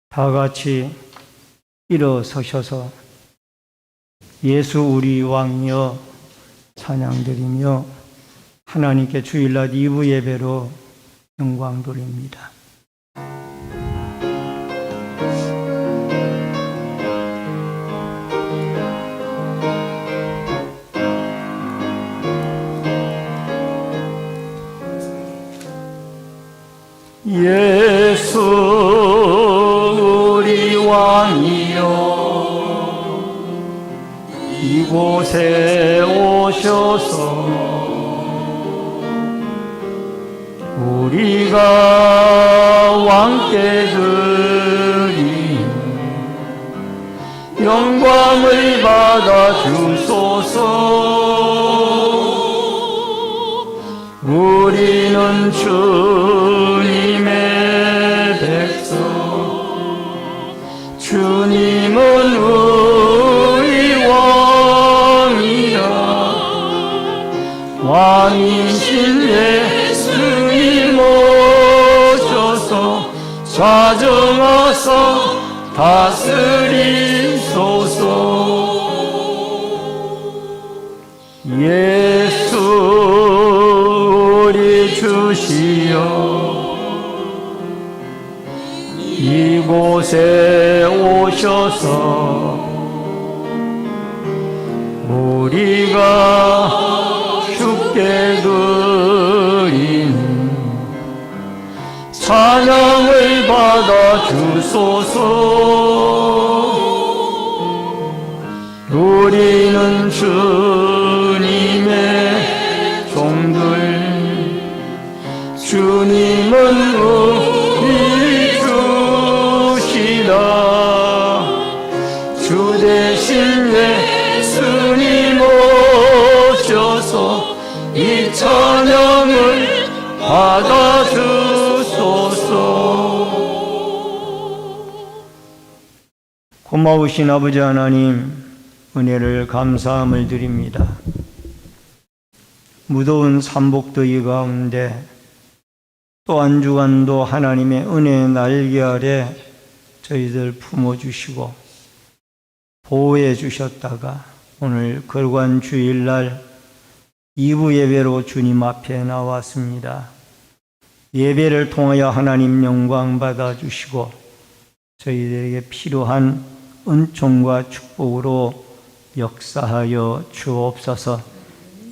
다 같이 일어서셔서 예수 우리 왕이여 찬양드리며 하나님께 주일날 2부 예배로 영광 돌립니다. 예수 우리 왕이여 이곳에 오셔서 우리가 왕께 드린 영광을 받아 주소서. 우리는 주님의 백성, 주님은 우리 왕이야. 왕이신 예수님 오셔서 좌정하사 다스리소서. 예수 우리 주시여 이곳에 오셔서 우리가 주께 드린 찬양을 받아 주소서. 우리는 주님의 종들, 주님은 우리 주시라. 주 대신 예수님 오셔서 이 찬양을 받아 주소서. 고마우신 아버지 하나님, 은혜를 감사함을 드립니다. 무더운 삼복더위 가운데 또 한 주간도 하나님의 은혜의 날개 아래 저희들 품어주시고 보호해 주셨다가 오늘 걸관 주일날 2부 예배로 주님 앞에 나왔습니다. 예배를 통하여 하나님 영광 받아주시고 저희들에게 필요한 은총과 축복으로 역사하여 주옵소서.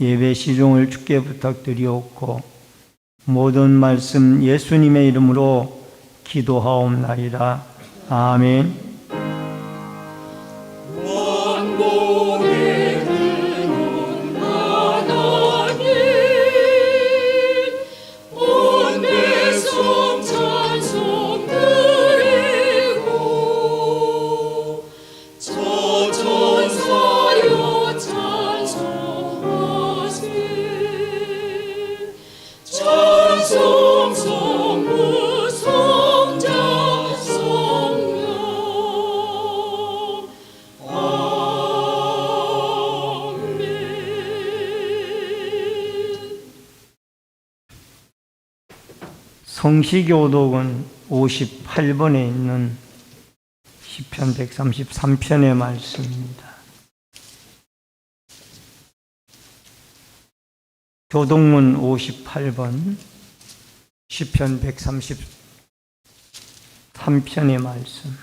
예배 시종을 주께 부탁드리옵고 모든 말씀 예수님의 이름으로 기도하옵나이다. 아멘. 성시교독은 58번에 있는 시편 133편의 말씀입니다. 교독문 58번 시편 133편의 말씀.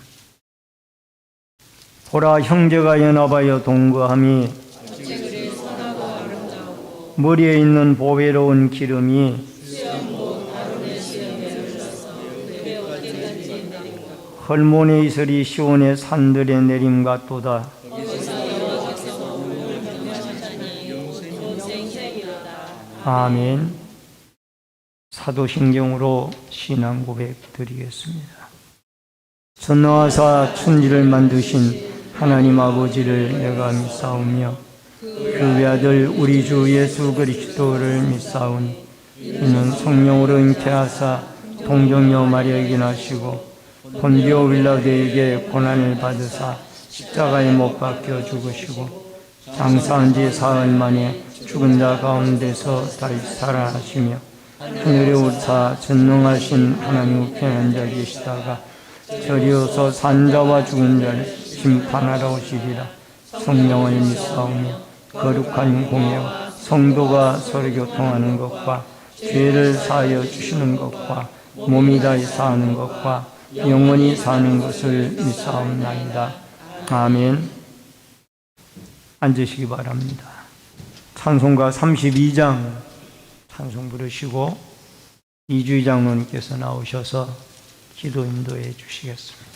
보라, 형제가 연합하여 동거함이 머리에 있는 보배로운 기름이 헐몬의 이슬이 시온의 산들에 내림 같도다. 아멘. 사도신경으로 신앙 고백 드리겠습니다. 전능하사 천지를 만드신 하나님 아버지를 내가 믿사오며 그 외아들 우리 주 예수 그리스도를 믿사오니 이는 성령으로 잉태하사 동정녀 마리아에게 나시고 본디오 빌라도에게 고난을 받으사 십자가에 못 박혀 죽으시고 장사한 지 사흘 만에 죽은 자 가운데서 다시 살아나시며 하늘에 오르사 전능하신 하나님 우편한 자 계시다가 저리어서 산자와 죽은 자를 심판하러 오시리라. 성령을 믿사오며 거룩한 공예와 성도가 서로 교통하는 것과 죄를 사하여 주시는 것과 몸이 다히 사는 것과 영원히 사는 것을 믿사옵나이다. 아멘. 앉으시기 바랍니다. 찬송가 32장 찬송 부르시고 이주희 장로님께서 나오셔서 기도 인도해 주시겠습니다.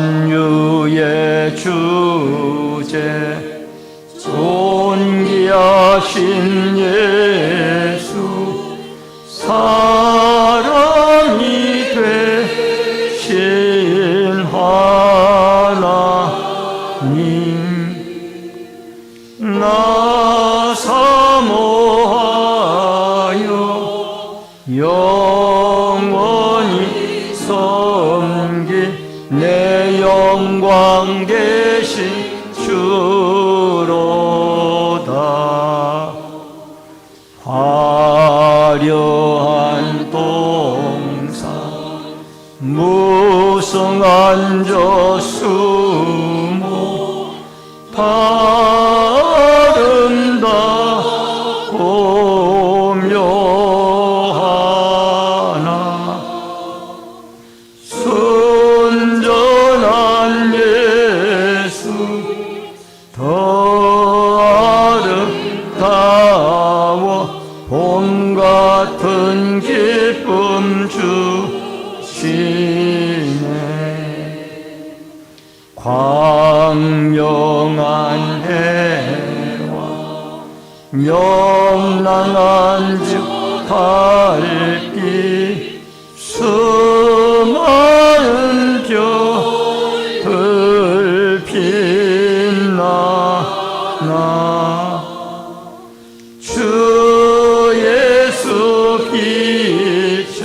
만유의 주제 존귀하신 예수 사람이 되신 하나님 나 사모하여 영원히 섬길 내 영광 계신 주로다. 화려한 동산 무성한 저수모 아름답고 묘하나 순전한 예수 더 아름다워 봄 같은 기쁨 주시네. 광명한 해와 명랑한 주 달빛 수많은 별들 빛나나 주 예수 빛은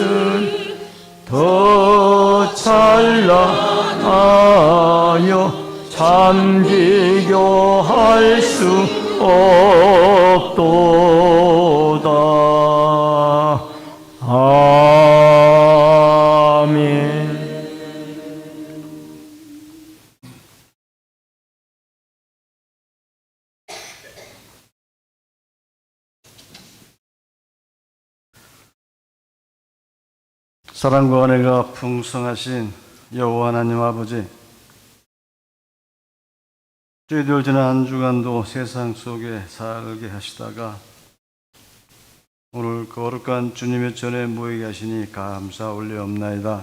더 찬란하여 참 비교할 수 없도다. 아멘. 사랑과 은혜가 풍성하신 여호와 하나님 아버지, 저희들 지난 한 주간도 세상 속에 살게 하시다가 오늘 거룩한 주님의 전에 모이게 하시니 감사 올리옵나이다.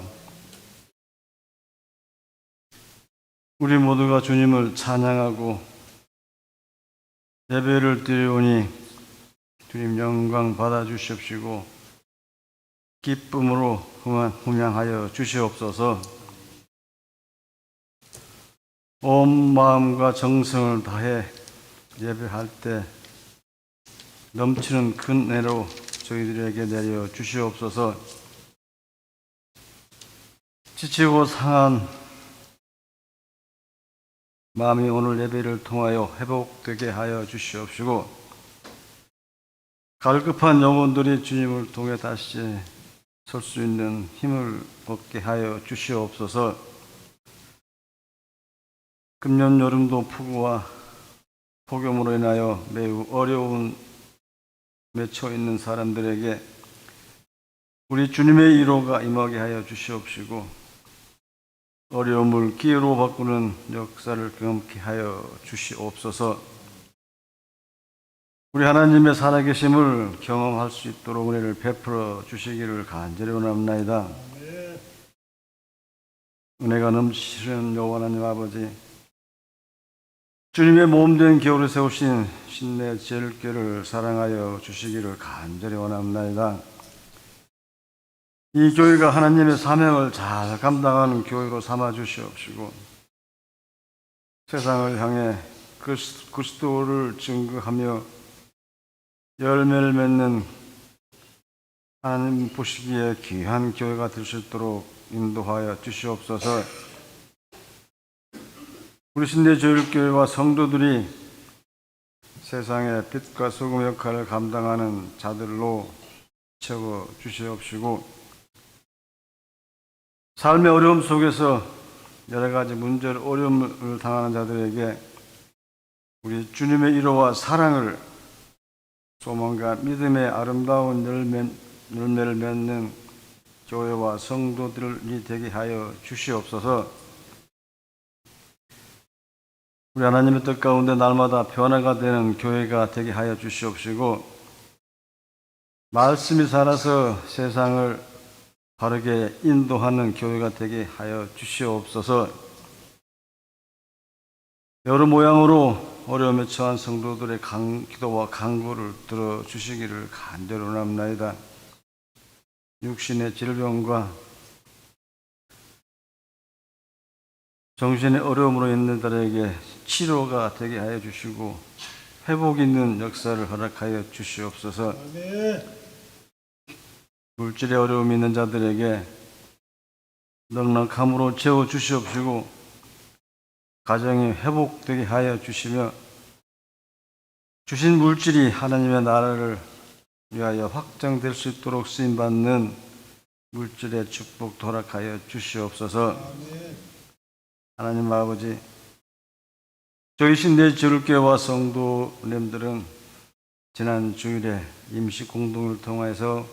우리 모두가 주님을 찬양하고 예배를 드리오니 주님 영광 받아 주시옵시고 기쁨으로 훈양하여 주시옵소서. 온 마음과 정성을 다해 예배할 때 넘치는 큰 은혜로 저희들에게 내려 주시옵소서. 지치고 상한 마음이 오늘 예배를 통하여 회복되게 하여 주시옵시고, 갈급한 영혼들이 주님을 통해 다시 설 수 있는 힘을 얻게 하여 주시옵소서. 금년 여름도 폭우와 폭염으로 인하여 매우 어려운 맺혀 있는 사람들에게 우리 주님의 위로가 임하게 하여 주시옵시고, 어려움을 기회로 바꾸는 역사를 경험케 하여 주시옵소서. 우리 하나님의 살아계심을 경험할 수 있도록 은혜를 베풀어 주시기를 간절히 원합나이다. 은혜가 넘치시는 여호와 하나님 아버지, 주님의 몸된 교회를 세우신 신내 제일교회를 사랑하여 주시기를 간절히 원합나이다. 이 교회가 하나님의 사명을 잘 감당하는 교회로 삼아 주시옵시고, 세상을 향해 그리스도를 증거하며 열매를 맺는 하나님 보시기에 귀한 교회가 될 수 있도록 인도하여 주시옵소서. 우리 신대제일교회와 성도들이 세상의 빛과 소금 역할을 감당하는 자들로 채워 주시옵시고, 삶의 어려움 속에서 여러 가지 문제를 어려움을 당하는 자들에게 우리 주님의 위로와 사랑을, 소망과 믿음의 아름다운 열매를 맺는 교회와 성도들이 되게 하여 주시옵소서. 우리 하나님의 뜻 가운데 날마다 변화가 되는 교회가 되게 하여 주시옵시고, 말씀이 살아서 세상을 바르게 인도하는 교회가 되게 하여 주시옵소서. 여러 모양으로 어려움에 처한 성도들의 기도와 간구를 들어주시기를 간절히 원합나이다. 육신의 질병과 정신의 어려움으로 있는 자들에게 치료가 되게 하여 주시고 회복 있는 역사를 허락하여 주시옵소서. 물질의 어려움이 있는 자들에게 넉넉함으로 채워 주시옵시고 가정이 회복되게 하여 주시며 주신 물질이 하나님의 나라를 위하여 확장될 수 있도록 쓰임받는 물질의 축복 허락하여 주시옵소서. 하나님 아버지, 저희 신대제일교회와 성도님들은 지난 주일에 임시 공동을 통해서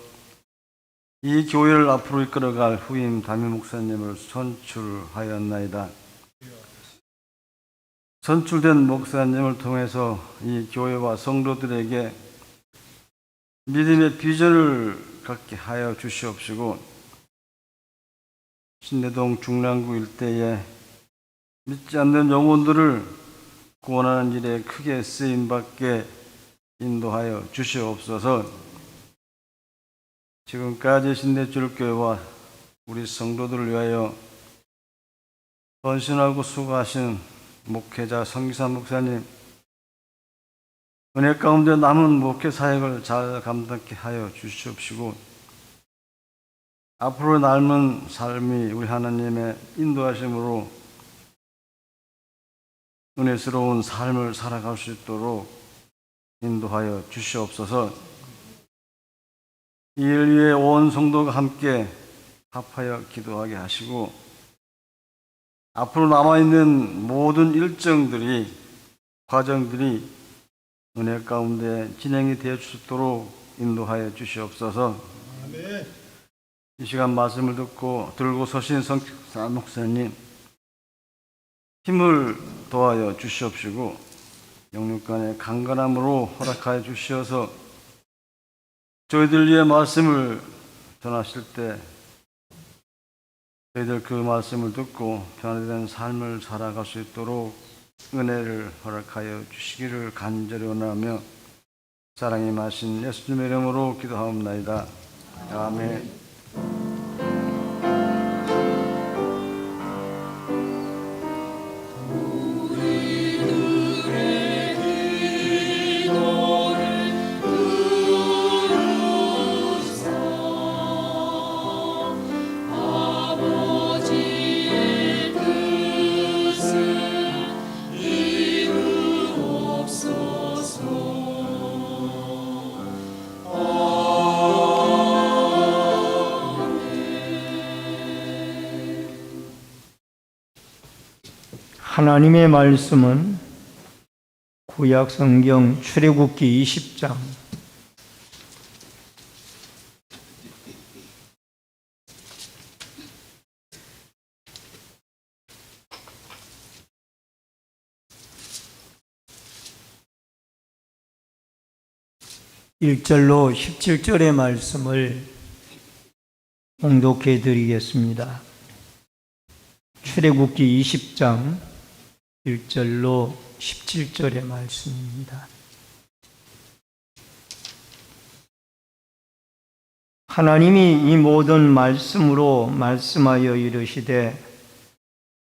이 교회를 앞으로 이끌어갈 후임 담임 목사님을 선출하였나이다. 선출된 목사님을 통해서 이 교회와 성도들에게 믿음의 비전을 갖게 하여 주시옵시고, 신내동 중랑구 일대에 믿지 않는 영혼들을 구원하는 일에 크게 쓰임받게 인도하여 주시옵소서. 지금까지 신대제일교회와 우리 성도들을 위하여 헌신하고 수고하신 목회자 성기사 목사님, 은혜 가운데 남은 목회 사역을 잘 감당케 하여 주시옵시고, 앞으로 남은 삶이 우리 하나님의 인도하심으로 은혜스러운 삶을 살아갈 수 있도록 인도하여 주시옵소서. 이 일 위해 온 성도가 함께 합하여 기도하게 하시고, 앞으로 남아있는 모든 일정들이, 과정들이 은혜 가운데 진행이 되어 수 있도록 인도하여 주시옵소서. 이 시간 말씀을 들고 서신 성기사 목사님, 힘을 도하여 주시옵시고 영육간의 강건함으로 허락하여 주시어서 저희들 위해 말씀을 전하실 때 저희들 그 말씀을 듣고 변화된 삶을 살아갈 수 있도록 은혜를 허락하여 주시기를 간절히 원하며 사랑이 마신 예수님의 이름으로 기도하옵나이다. 아멘. 하나님의 말씀은 구약 성경 출애굽기 20장 1절로 17절의 말씀을 봉독해 드리겠습니다. 출애굽기 20장 1절로 17절의 말씀입니다. 하나님이 이 모든 말씀으로 말씀하여 이르시되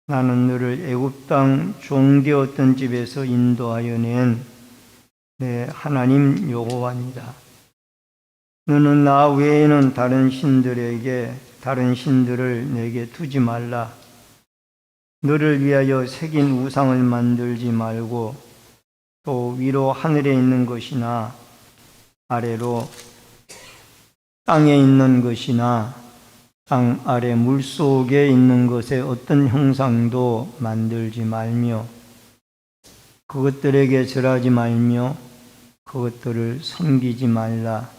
나는 너를 애굽 땅 종되었던 집에서 인도하여 낸 내 하나님 여호와니라. 너는 나 외에는 다른 신들을 내게 두지 말라. 너를 위하여 새긴 우상을 만들지 말고 또 위로 하늘에 있는 것이나 아래로 땅에 있는 것이나 땅 아래 물속에 있는 것의 어떤 형상도 만들지 말며 그것들에게 절하지 말며 그것들을 섬기지 말라.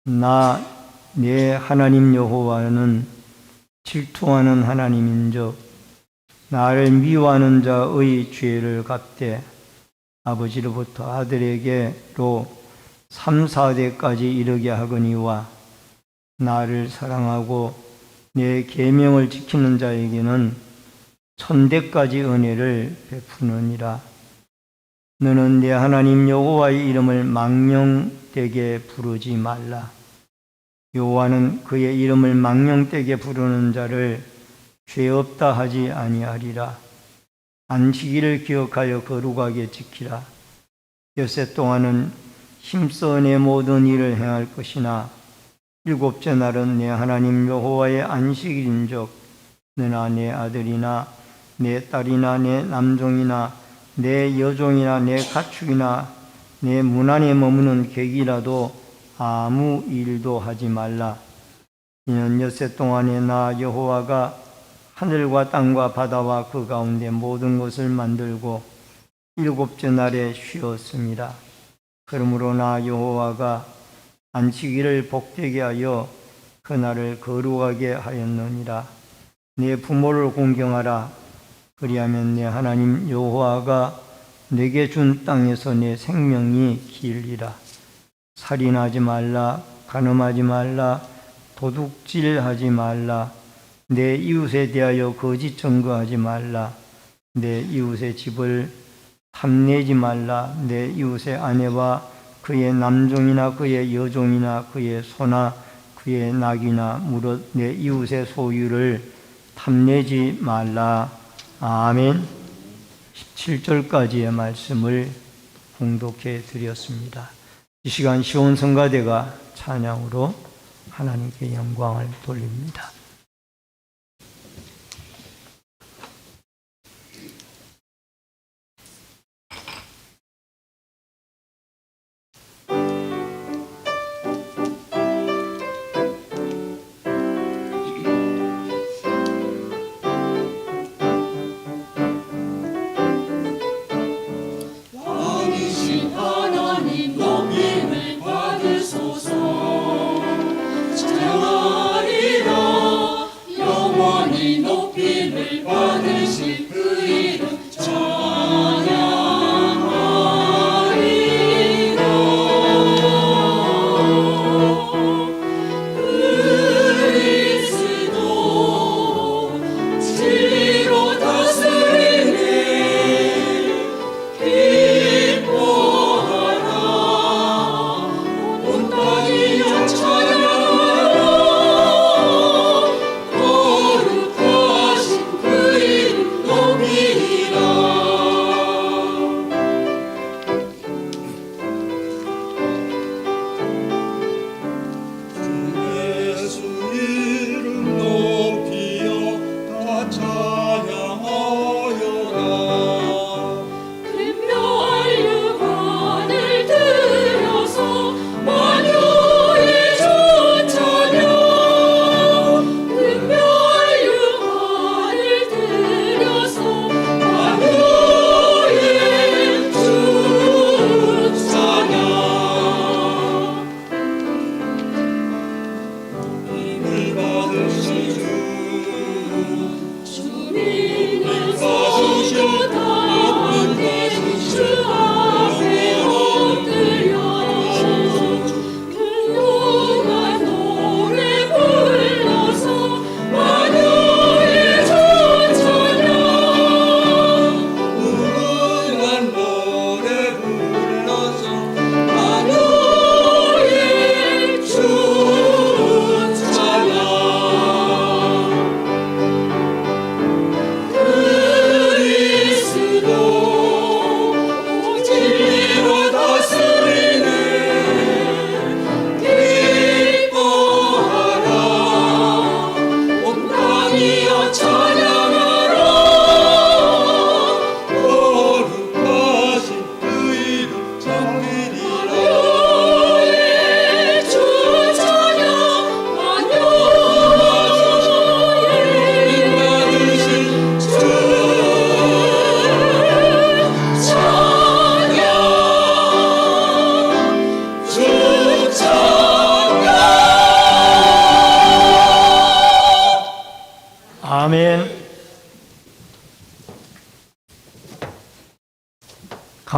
나 내 하나님 여호와는 질투하는 하나님인즉 나를 미워하는 자의 죄를 갚되 아버지로부터 아들에게로 3, 4대까지 이르게 하거니와 나를 사랑하고 내 계명을 지키는 자에게는 1000대까지 은혜를 베푸느니라. 너는 내 하나님 여호와의 이름을 망령되게 부르지 말라. 여호와는 그의 이름을 망령되게 부르는 자를 죄 없다 하지 아니하리라. 안식일을 기억하여 거룩하게 지키라. 엿새 동안은 힘써 내 모든 일을 행할 것이나 일곱째 날은 내 하나님 여호와의 안식일인즉 너나 내 아들이나 내 딸이나 내 남종이나 내 여종이나 내 가축이나 내 문 안에 머무는 객이라도 아무 일도 하지 말라. 이는 엿새 동안에 나 여호와가 하늘과 땅과 바다와 그 가운데 모든 것을 만들고 일곱째 날에 쉬었습니다. 그러므로 나 여호와가 안식일을 복되게 하여 그날을 거룩하게 하였느니라. 내 부모를 공경하라. 그리하면 내 하나님 여호와가 내게 준 땅에서 내 생명이 길리라. 살인하지 말라. 간음하지 말라. 도둑질하지 말라. 내 이웃에 대하여 거짓 증거하지 말라. 내 이웃의 집을 탐내지 말라. 내 이웃의 아내와 그의 남종이나 그의 여종이나 그의 소나 그의 낙이나 무릇 내 이웃의 소유를 탐내지 말라. 아멘. 17절까지의 말씀을 봉독해 드렸습니다. 이 시간 시온 성가대가 찬양으로 하나님께 영광을 돌립니다. 왕이신 하나님 높임을 받으소서. 찬양하리라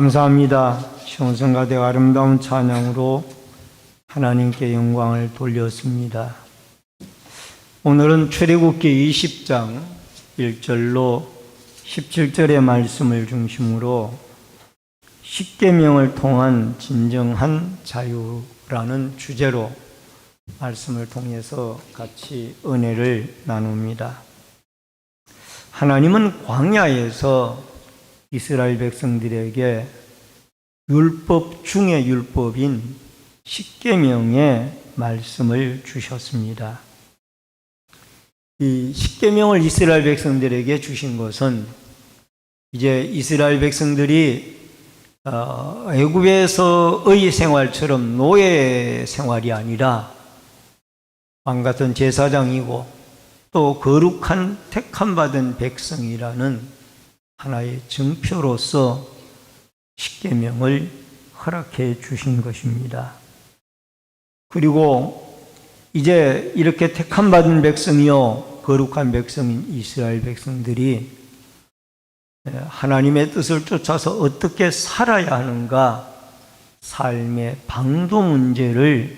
감사합니다. 시온성가대 아름다운 찬양으로 하나님께 영광을 돌렸습니다. 오늘은 출애굽기 20장 1절로 17절의 말씀을 중심으로 십계명을 통한 진정한 자유라는 주제로 말씀을 통해서 같이 은혜를 나눕니다. 하나님은 광야에서 이스라엘 백성들에게 율법 중의 율법인 십계명의 말씀을 주셨습니다. 이 십계명을 이스라엘 백성들에게 주신 것은 이제 이스라엘 백성들이 애굽에서의 생활처럼 노예 생활이 아니라 왕 같은 제사장이고 또 거룩한 택함받은 백성이라는 하나의 증표로서 십계명을 허락해 주신 것입니다. 그리고 이제 이렇게 택함받은 백성이요 거룩한 백성인 이스라엘 백성들이 하나님의 뜻을 쫓아서 어떻게 살아야 하는가 삶의 방도 문제를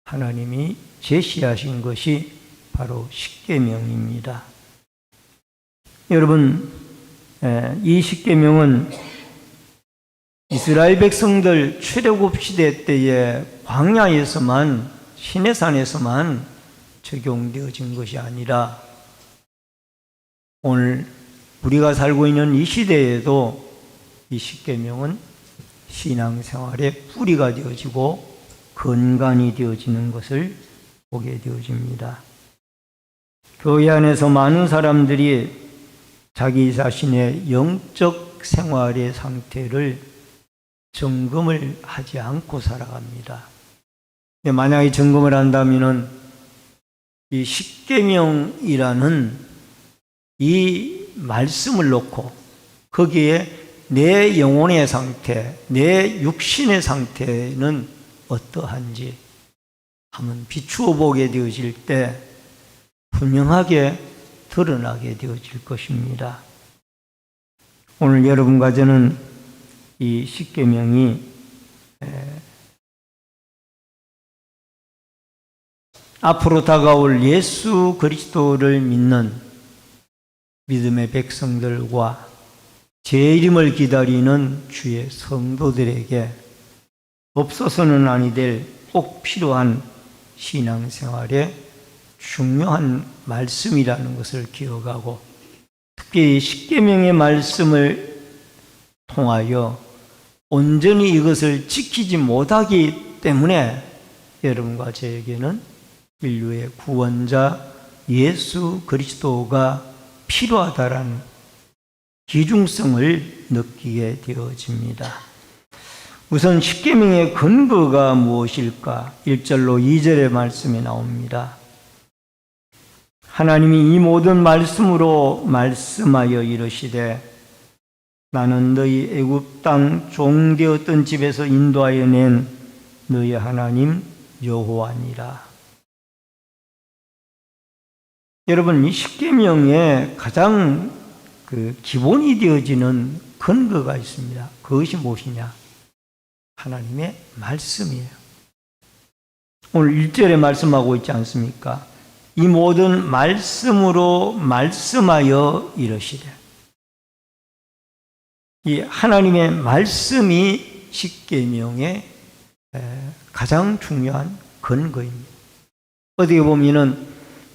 하나님이 제시하신 것이 바로 십계명입니다. 여러분, 이 십계명은 이스라엘 백성들 출애굽 시대 때에 광야에서만 시내산에서만 적용되어진 것이 아니라 오늘 우리가 살고 있는 이 시대에도 이 십계명은 신앙생활의 뿌리가 되어지고 근간이 되어지는 것을 보게 되어집니다. 교회 안에서 많은 사람들이 자기 자신의 영적 생활의 상태를 점검을 하지 않고 살아갑니다. 만약에 점검을 한다면 이 십계명이라는 이 말씀을 놓고 거기에 내 영혼의 상태, 내 육신의 상태는 어떠한지 한번 비추어 보게 되어질 때 분명하게 드러나게 되어질 것입니다. 오늘 여러분과 저는 이 십계명이 앞으로 다가올 예수 그리스도를 믿는 믿음의 백성들과 제 이름을 기다리는 주의 성도들에게 없어서는 아니 될 꼭 필요한 신앙생활의 중요한 말씀이라는 것을 기억하고 특히 십계명의 말씀을 통하여 온전히 이것을 지키지 못하기 때문에 여러분과 저에게는 인류의 구원자 예수 그리스도가 필요하다라는 기중성을 느끼게 되어집니다. 우선 십계명의 근거가 무엇일까? 1절로 2절의 말씀이 나옵니다. 하나님이 이 모든 말씀으로 말씀하여 이르시되 나는 너희 애굽 땅 종되었던 집에서 인도하여 낸 너희 하나님 여호와니라. 여러분, 이 십계명의 가장 기본이 되어지는 근거가 있습니다. 그것이 무엇이냐? 하나님의 말씀이에요. 오늘 1절에 말씀하고 있지 않습니까? 이 모든 말씀으로 말씀하여 이르시되. 이 하나님의 말씀이 십계명의 가장 중요한 근거입니다. 어떻게 보면은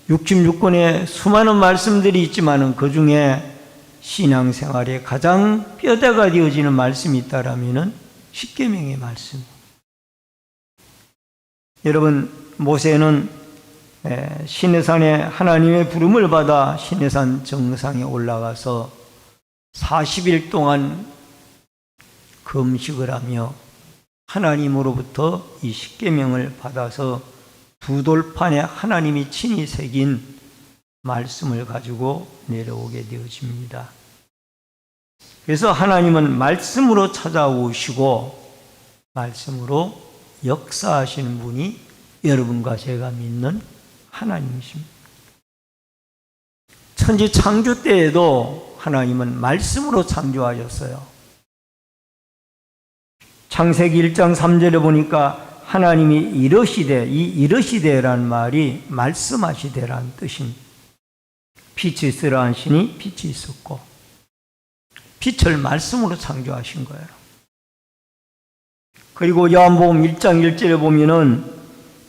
66권의 수많은 말씀들이 있지만은 그 중에 신앙생활에 가장 뼈대가 되어지는 말씀이 있다라면은 십계명의 말씀. 여러분, 모세는 시내산에 하나님의 부름을 받아 시내산 정상에 올라가서 40일 동안 금식을 하며 하나님으로부터 이 십계명을 받아서 부돌판에 하나님이 친히 새긴 말씀을 가지고 내려오게 되어집니다. 그래서 하나님은 말씀으로 찾아오시고 말씀으로 역사하시는 분이 여러분과 제가 믿는 하나님이십니다. 천지 창조 때에도 하나님은 말씀으로 창조하셨어요. 창세기 1장 3절에 보니까 하나님이 이르시되, 이 이르시되라는 말이 말씀하시되라는 뜻입니다. 빛이 있으라 하시니 빛이 있었고, 빛을 말씀으로 창조하신 거예요. 그리고 요한복음 1장 1절에 보면은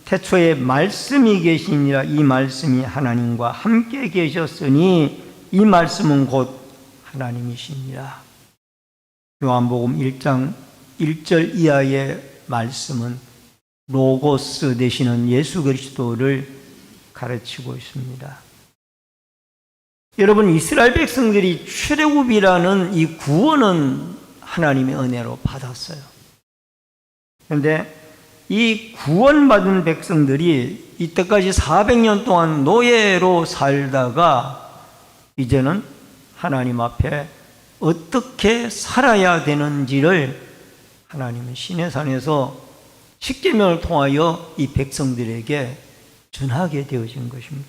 태초에 말씀이 계시니라, 이 말씀이 하나님과 함께 계셨으니 이 말씀은 곧 하나님이시니라. 요한복음 1장 1절 이하의 말씀은 로고스 되시는 예수 그리스도를 가르치고 있습니다. 여러분, 이스라엘 백성들이 출애굽이라는 이 구원은 하나님의 은혜로 받았어요. 그런데 이 구원받은 백성들이 이때까지 400년 동안 노예로 살다가 이제는 하나님 앞에 어떻게 살아야 되는지를 하나님은 시내산에서 십계명을 통하여 이 백성들에게 전하게 되어진 것입니다.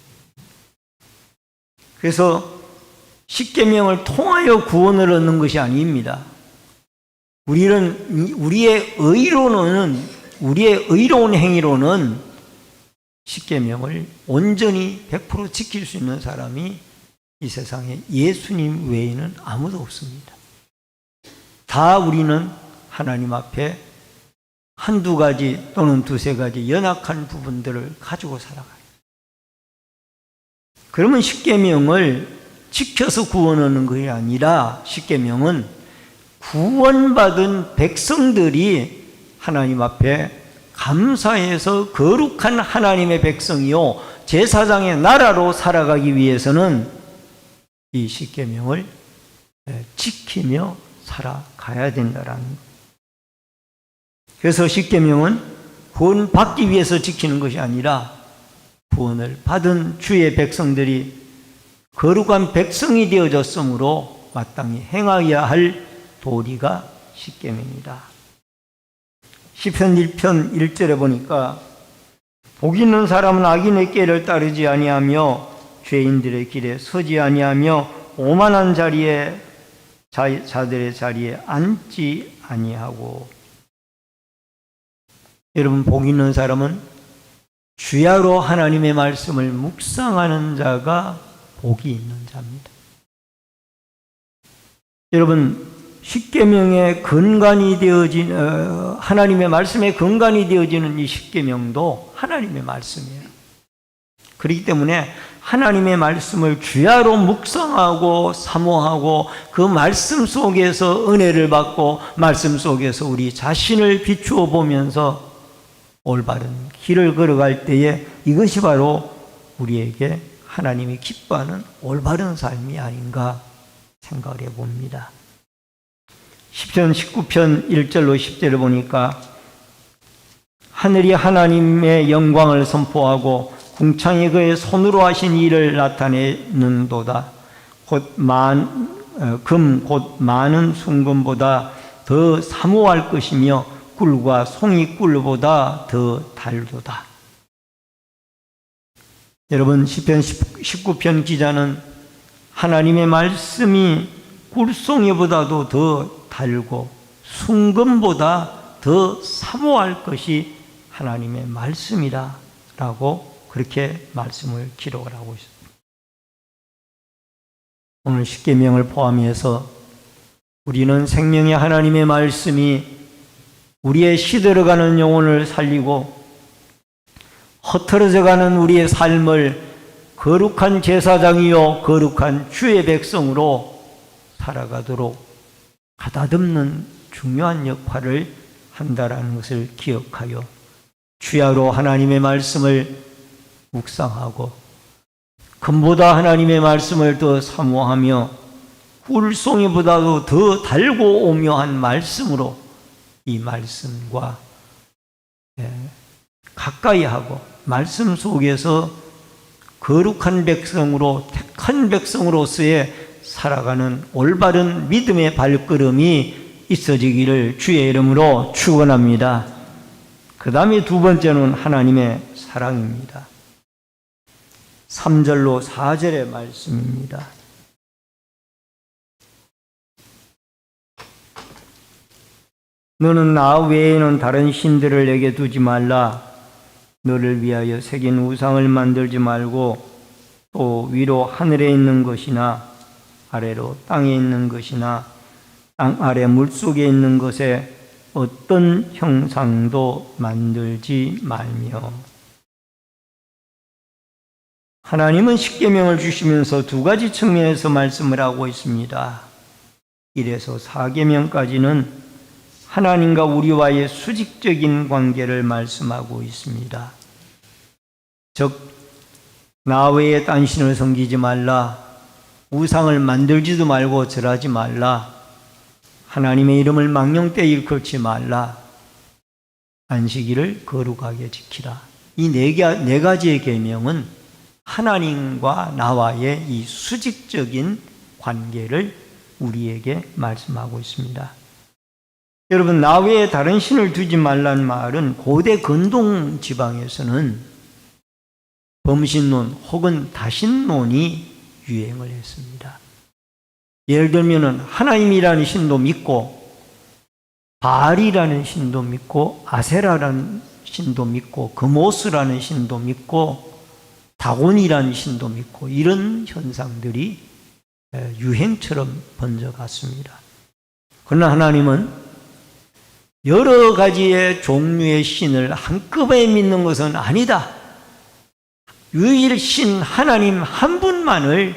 그래서 십계명을 통하여 구원을 얻는 것이 아닙니다. 우리의 의로운 행위로는 십계명을 온전히 100% 지킬 수 있는 사람이 이 세상에 예수님 외에는 아무도 없습니다. 다 우리는 하나님 앞에 한두 가지 또는 두세 가지 연약한 부분들을 가지고 살아가요. 그러면 십계명을 지켜서 구원 얻는 것이 아니라, 십계명은 구원받은 백성들이 하나님 앞에 감사해서 거룩한 하나님의 백성이요 제사장의 나라로 살아가기 위해서는 이 십계명을 지키며 살아가야 된다라는 것. 그래서 십계명은 구원 받기 위해서 지키는 것이 아니라 구원을 받은 주의 백성들이 거룩한 백성이 되어졌으므로 마땅히 행하여야 할 도리가 십계명이다. 시편 1편 1절에 보니까 복 있는 사람은 악인의 꾀를 따르지 아니하며 죄인들의 길에 서지 아니하며 오만한 자리에 자들의 자리에 앉지 아니하고. 여러분, 복 있는 사람은 주야로 하나님의 말씀을 묵상하는 자가 복이 있는 자입니다. 여러분, 십계명의 근간이 되어진 하나님의 말씀의 근간이 되어지는 이 십계명도 하나님의 말씀이에요. 그렇기 때문에 하나님의 말씀을 주야로 묵상하고 사모하고 그 말씀 속에서 은혜를 받고 말씀 속에서 우리 자신을 비추어 보면서 올바른 길을 걸어갈 때에 이것이 바로 우리에게 하나님이 기뻐하는 올바른 삶이 아닌가 생각을 해봅니다. 시편 19편 1절로 10절을 보니까 하늘이 하나님의 영광을 선포하고 궁창이 그의 손으로 하신 일을 나타내는도다. 금 곧 많은 순금보다 더 사모할 것이며 꿀과 송이 꿀보다 더 달도다. 여러분, 시편 19편 기자는 하나님의 말씀이 꿀송이보다도 더 달고 순금보다 더 사모할 것이 하나님의 말씀이라고 그렇게 말씀을 기록을 하고 있습니다. 오늘 십계명을 포함해서 우리는 생명의 하나님의 말씀이 우리의 시들어가는 영혼을 살리고 흩어져가는 우리의 삶을 거룩한 제사장이요 거룩한 주의 백성으로 살아가도록 가다듬는 중요한 역할을 한다라는 것을 기억하여 주야로 하나님의 말씀을 묵상하고 금보다 하나님의 말씀을 더 사모하며 꿀송이보다도 더 달고 오묘한 말씀으로 이 말씀과 가까이 하고 말씀 속에서 거룩한 백성으로 택한 백성으로서의 살아가는 올바른 믿음의 발걸음이 있어지기를 주의 이름으로 축원합니다. 그 다음에 두 번째는 하나님의 사랑입니다. 3절로 4절의 말씀입니다. 너는 나 외에는 다른 신들을 내게 두지 말라. 너를 위하여 새긴 우상을 만들지 말고 또 위로 하늘에 있는 것이나 아래로 땅에 있는 것이나 땅 아래 물속에 있는 것에 어떤 형상도 만들지 말며. 하나님은 십계명을 주시면서 두 가지 측면에서 말씀을 하고 있습니다. 1에서 4계명까지는 하나님과 우리와의 수직적인 관계를 말씀하고 있습니다. 즉, 나 외에 딴 신을 섬기지 말라, 우상을 만들지도 말고 절하지 말라, 하나님의 이름을 망령되이 일컬지 말라, 안식일을 거룩하게 지키라. 이 네 가지의 계명은 하나님과 나와의 이 수직적인 관계를 우리에게 말씀하고 있습니다. 여러분, 나 외에 다른 신을 두지 말라는 말은 고대 근동 지방에서는 범신론 혹은 다신론이 유행을 했습니다. 예를 들면 하나님이라는 신도 믿고 바알이라는 신도 믿고 아세라라는 신도 믿고 그모스라는 신도 믿고 다곤이라는 신도 믿고 이런 현상들이 유행처럼 번져갔습니다. 그러나 하나님은 여러 가지의 종류의 신을 한꺼번에 믿는 것은 아니다. 유일신 하나님 한 분만을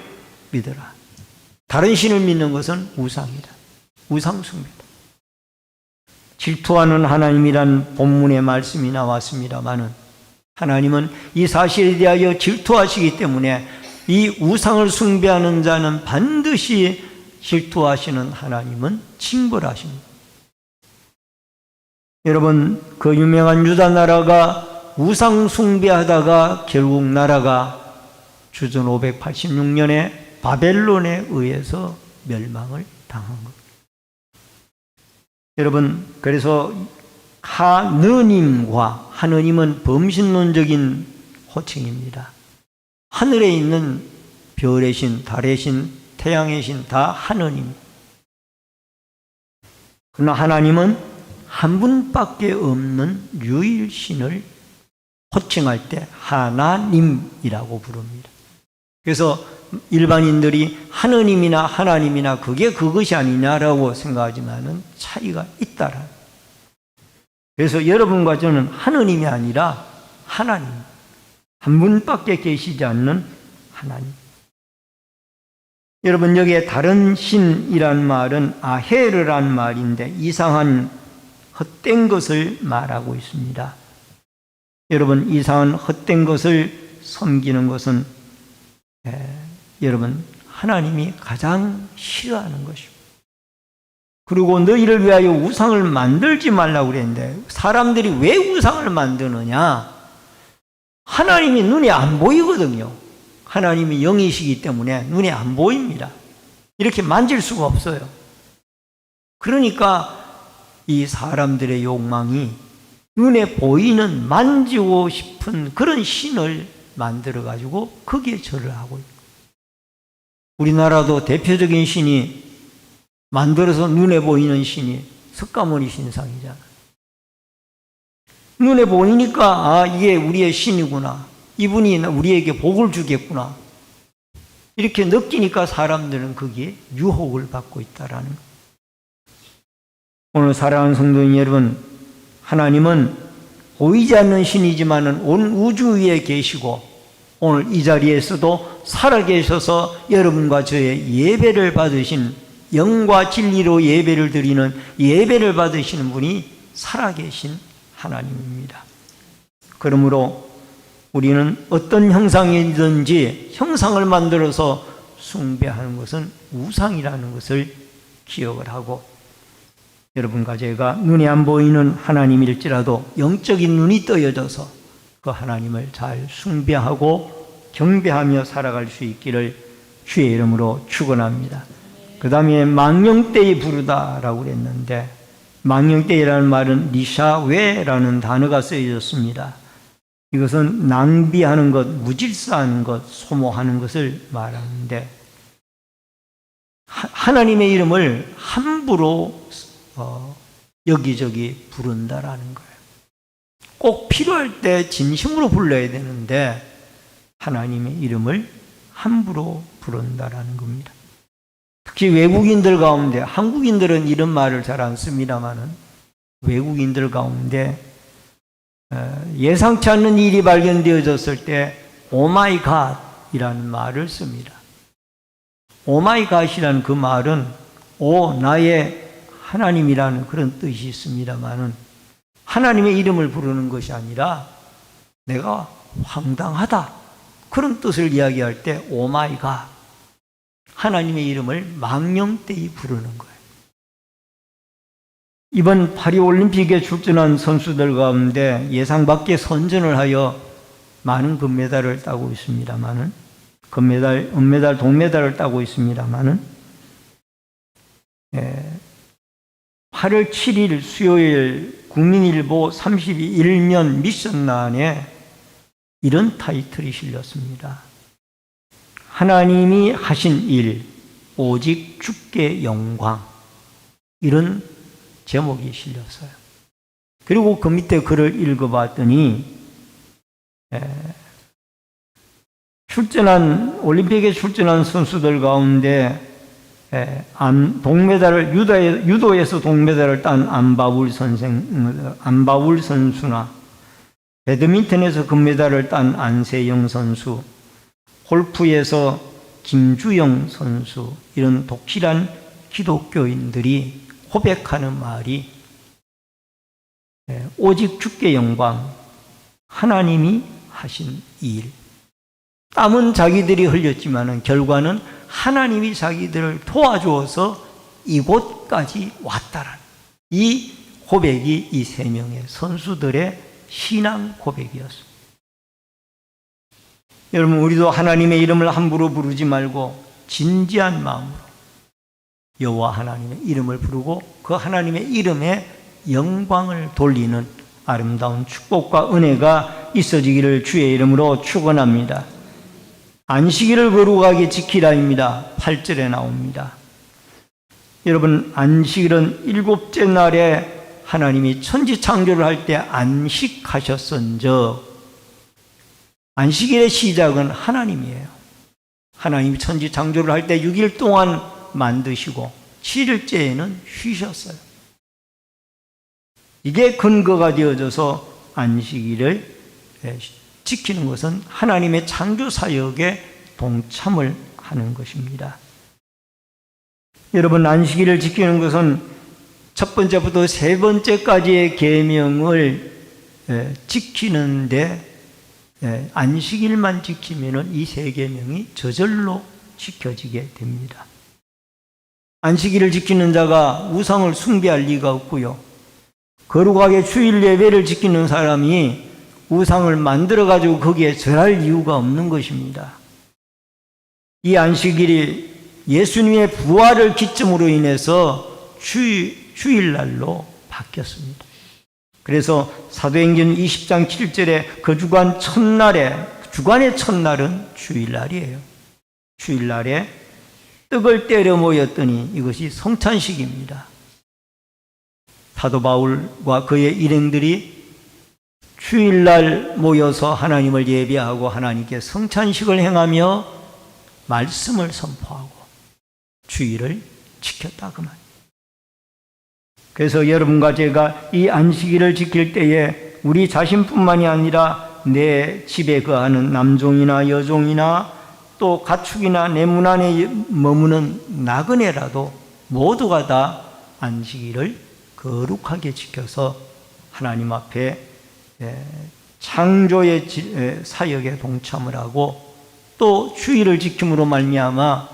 믿어라. 다른 신을 믿는 것은 우상이다. 우상숭배다. 질투하는 하나님이란 본문의 말씀이 나왔습니다마는 하나님은 이 사실에 대하여 질투하시기 때문에 이 우상을 숭배하는 자는 반드시 질투하시는 하나님은 징벌하십니다. 여러분, 그 유명한 유다 나라가 우상 숭배하다가 결국 나라가 주전 586년에 바벨론에 의해서 멸망을 당한 겁니다. 여러분, 그래서 하느님과 하느님은 범신론적인 호칭입니다. 하늘에 있는 별의 신, 달의 신, 태양의 신 다 하느님. 그러나 하나님은 한 분밖에 없는 유일신을 호칭할 때 하나님이라고 부릅니다. 그래서 일반인들이 하느님이나 하나님이나 그게 그것이 아니냐라고 생각하지만은 차이가 있다라. 그래서 여러분과 저는 하느님이 아니라 하나님, 한 분밖에 계시지 않는 하나님. 여러분, 여기에 다른 신이란 말은 아헤르란 말인데 이상한 헛된 것을 말하고 있습니다. 여러분, 이상한 헛된 것을 섬기는 것은 여러분, 하나님이 가장 싫어하는 것입니다. 그리고 너희를 위하여 우상을 만들지 말라고 그랬는데 사람들이 왜 우상을 만드느냐? 하나님이 눈에 안 보이거든요. 하나님이 영이시기 때문에 눈에 안 보입니다. 이렇게 만질 수가 없어요. 그러니까 이 사람들의 욕망이 눈에 보이는 만지고 싶은 그런 신을 만들어가지고 거기에 절을 하고 있고, 우리나라도 대표적인 신이 만들어서 눈에 보이는 신이 석가모니 신상이잖아. 눈에 보이니까 이게 우리의 신이구나, 이분이 우리에게 복을 주겠구나, 이렇게 느끼니까 사람들은 거기에 유혹을 받고 있다라는 거예요. 오늘 사랑하는 성도님 여러분, 하나님은 보이지 않는 신이지만은 온 우주 위에 계시고 오늘 이 자리에서도 살아계셔서 여러분과 저의 예배를 받으신, 영과 진리로 예배를 드리는 예배를 받으시는 분이 살아계신 하나님입니다. 그러므로 우리는 어떤 형상이든지 형상을 만들어서 숭배하는 것은 우상이라는 것을 기억을 하고, 여러분과 제가 눈에 안 보이는 하나님일지라도 영적인 눈이 떠여져서 그 하나님을 잘 숭배하고 경배하며 살아갈 수 있기를 주의 이름으로 축원합니다. 그 다음에 망령되이 부르다라고 그랬는데, 망령되이라는 말은 리샤웨라는 단어가 쓰여졌습니다. 이것은 낭비하는 것, 무질서한 것, 소모하는 것을 말하는데, 하나님의 이름을 함부로 여기저기 부른다라는 거예요. 꼭 필요할 때 진심으로 불러야 되는데 하나님의 이름을 함부로 부른다라는 겁니다. 특히 외국인들 가운데, 한국인들은 이런 말을 잘 안 씁니다만은 외국인들 가운데 예상치 않는 일이 발견되어졌을 때 오마이 갓이라는 말을 씁니다. 오마이 갓이라는 그 말은 나의 하나님이라는 그런 뜻이 있습니다만은 하나님의 이름을 부르는 것이 아니라 내가 황당하다 그런 뜻을 이야기할 때 오마이 갓, 하나님의 이름을 망령되이 부르는 거예요. 이번 파리올림픽에 출전한 선수들 가운데 예상 밖의 선전을 하여 많은 금메달을 따고 있습니다만은, 금메달, 은메달, 동메달을 따고 있습니다만은 8월 7일 수요일 국민일보 31면 미션란에 이런 타이틀이 실렸습니다. 하나님이 하신 일, 오직 주께 영광. 이런 제목이 실렸어요. 그리고 그 밑에 글을 읽어봤더니 올림픽에 출전한 선수들 가운데 동메달을 유도에서 동메달을 딴 안바울 선수나 배드민턴에서 금메달을 딴 안세영 선수, 골프에서 김주영 선수, 이런 독실한 기독교인들이 고백하는 말이 오직 주께 영광, 하나님이 하신 일. 땀은 자기들이 흘렸지만 결과는 하나님이 자기들을 도와주어서 이곳까지 왔다라는 이 고백이 이 세 명의 선수들의 신앙 고백이었습니다. 여러분, 우리도 하나님의 이름을 함부로 부르지 말고 진지한 마음으로 여호와 하나님의 이름을 부르고 그 하나님의 이름에 영광을 돌리는 아름다운 축복과 은혜가 있어지기를 주의 이름으로 축원합니다. 안식일을 거룩하게 지키라입니다. 8절에 나옵니다. 여러분, 안식일은 7째 날에 하나님이 천지 창조를 할 때 안식하셨은즉 안식일의 시작은 하나님이에요. 하나님이 천지 창조를 할 때 6일 동안 만드시고 7일째에는 쉬셨어요. 이게 근거가 되어져서 안식일을 지키는 것은 하나님의 창조 사역에 동참을 하는 것입니다. 여러분, 안식일을 지키는 것은 첫 번째부터 세 번째까지의 계명을 지키는데 안식일만 지키면 이 세 계명이 저절로 지켜지게 됩니다. 안식일을 지키는 자가 우상을 숭배할 리가 없고요. 거룩하게 주일 예배를 지키는 사람이 우상을 만들어가지고 거기에 절할 이유가 없는 것입니다. 이 안식일이 예수님의 부활을 기점으로 인해서 주일날로 바뀌었습니다. 그래서 사도행전 20장 7절에 그 주간의 첫날은 주일날이에요. 주일날에 떡을 때려 모였더니 이것이 성찬식입니다. 사도 바울과 그의 일행들이 주일날 모여서 하나님을 예배하고 하나님께 성찬식을 행하며 말씀을 선포하고 주일을 지켰다 그 말이에요. 그래서 여러분과 제가 이 안식일을 지킬 때에 우리 자신뿐만이 아니라 내 집에 거하는 남종이나 여종이나 또 가축이나 내 문 안에 머무는 나그네라도 모두가 다 안식일을 거룩하게 지켜서 하나님 앞에 창조의 사역에 동참을 하고 또 주일을 지킴으로 말미암아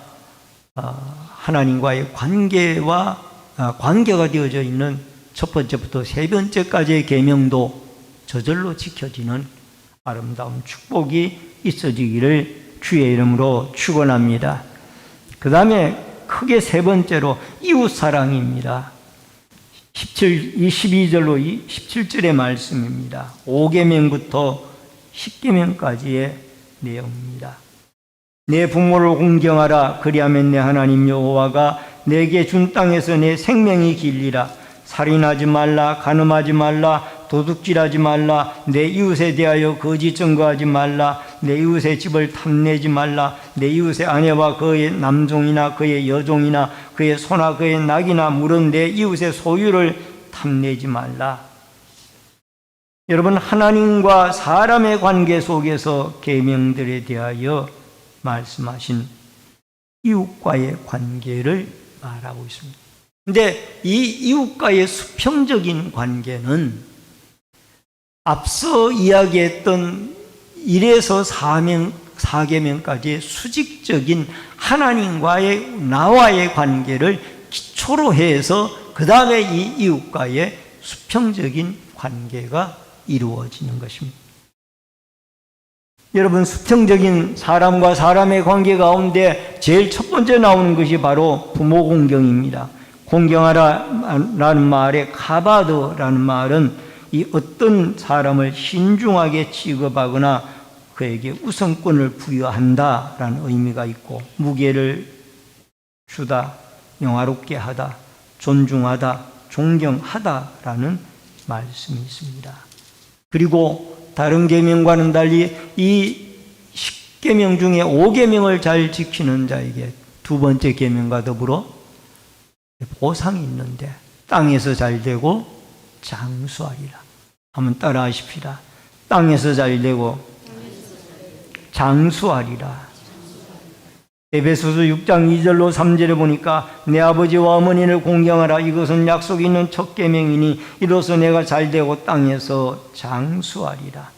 하나님과의 관계가 되어져 있는 첫 번째부터 세 번째까지의 계명도 저절로 지켜지는 아름다운 축복이 있어지기를 주의 이름으로 축원합니다. 그 다음에 크게 세 번째로 이웃사랑입니다. 12절로 17절의 말씀입니다. 5계명부터 10계명까지의 내용입니다. 내 부모를 공경하라. 그리하면 내 하나님 여호와가 내게 준 땅에서 내 생명이 길리라. 살인하지 말라, 간음하지 말라, 도둑질하지 말라, 내 이웃에 대하여 거짓 증거하지 말라, 내 이웃의 집을 탐내지 말라, 내 이웃의 아내와 그의 남종이나 그의 여종이나 그의 소나 그의 낙이나 물은 내 이웃의 소유를 탐내지 말라. 여러분, 하나님과 사람의 관계 속에서 계명들에 대하여 말씀하신 이웃과의 관계를 말하고 있습니다. 그런데 이 이웃과의 수평적인 관계는 앞서 이야기했던 1에서 4계명까지의 수직적인 하나님과의 나와의 관계를 기초로 해서 그 다음에 이 이웃과의 수평적인 관계가 이루어지는 것입니다. 여러분, 수평적인 사람과 사람의 관계 가운데 제일 첫 번째 나오는 것이 바로 부모 공경입니다. 공경하라라는 말에 카바드라는 말은 이 어떤 사람을 신중하게 취급하거나 그에게 우선권을 부여한다라는 의미가 있고, 무게를 주다, 영화롭게 하다, 존중하다, 존경하다라는 말씀이 있습니다. 그리고 다른 계명과는 달리 이 10계명 중에 5계명을 잘 지키는 자에게 두 번째 계명과 더불어 보상이 있는데, 땅에서 잘되고 장수하리라. 한번 따라 하십시다. 땅에서 잘되고 장수하리라. 에베소서 6장 2절로 3절에 보니까 내 아버지와 어머니를 공경하라. 이것은 약속이 있는 첫 계명이니 이로써 내가 잘되고 땅에서 장수하리라.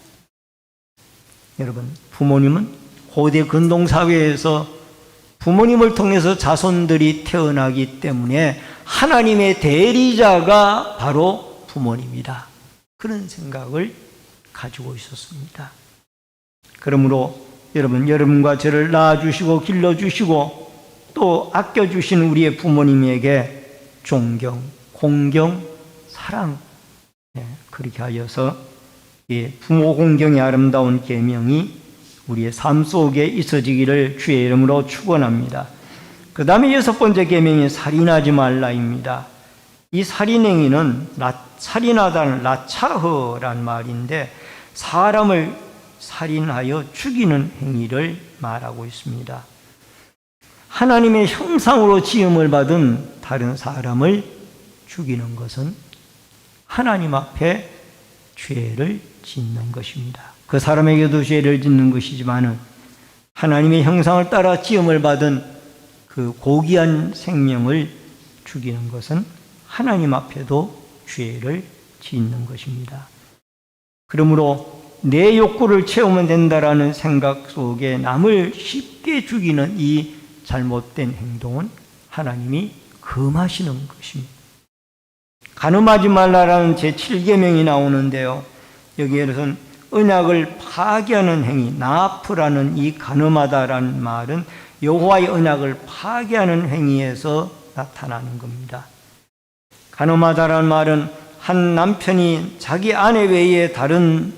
여러분, 부모님은 고대 근동사회에서 부모님을 통해서 자손들이 태어나기 때문에 하나님의 대리자가 바로 부모님이다. 그런 생각을 가지고 있었습니다. 그러므로 여러분과 저를 낳아주시고 길러주시고 또 아껴주신 우리의 부모님에게 존경, 공경, 사랑, 그렇게 하여서 부모 공경의 아름다운 계명이 우리의 삶 속에 있어지기를 주의 이름으로 축원합니다. 그 다음에 6번째 계명이 살인하지 말라입니다. 이 살인행위는 살인하다는 라차흐란 말인데 사람을 살인하여 죽이는 행위를 말하고 있습니다. 하나님의 형상으로 지음을 받은 다른 사람을 죽이는 것은 하나님 앞에 죄를 짓는 것입니다. 그 사람에게도 죄를 짓는 것이지만 하나님의 형상을 따라 지음을 받은 그 고귀한 생명을 죽이는 것은 하나님 앞에도 죄를 짓는 것입니다. 그러므로 내 욕구를 채우면 된다라는 생각 속에 남을 쉽게 죽이는 이 잘못된 행동은 하나님이 금하시는 것입니다. 간음하지 말라라는 제7계명이 나오는데요. 여기에서는 언약을 파괴하는 행위, 나프라는 이 간음하다라는 말은 여호와의 언약을 파괴하는 행위에서 나타나는 겁니다. 간음하다라는 말은 한 남편이 자기 아내 외에 다른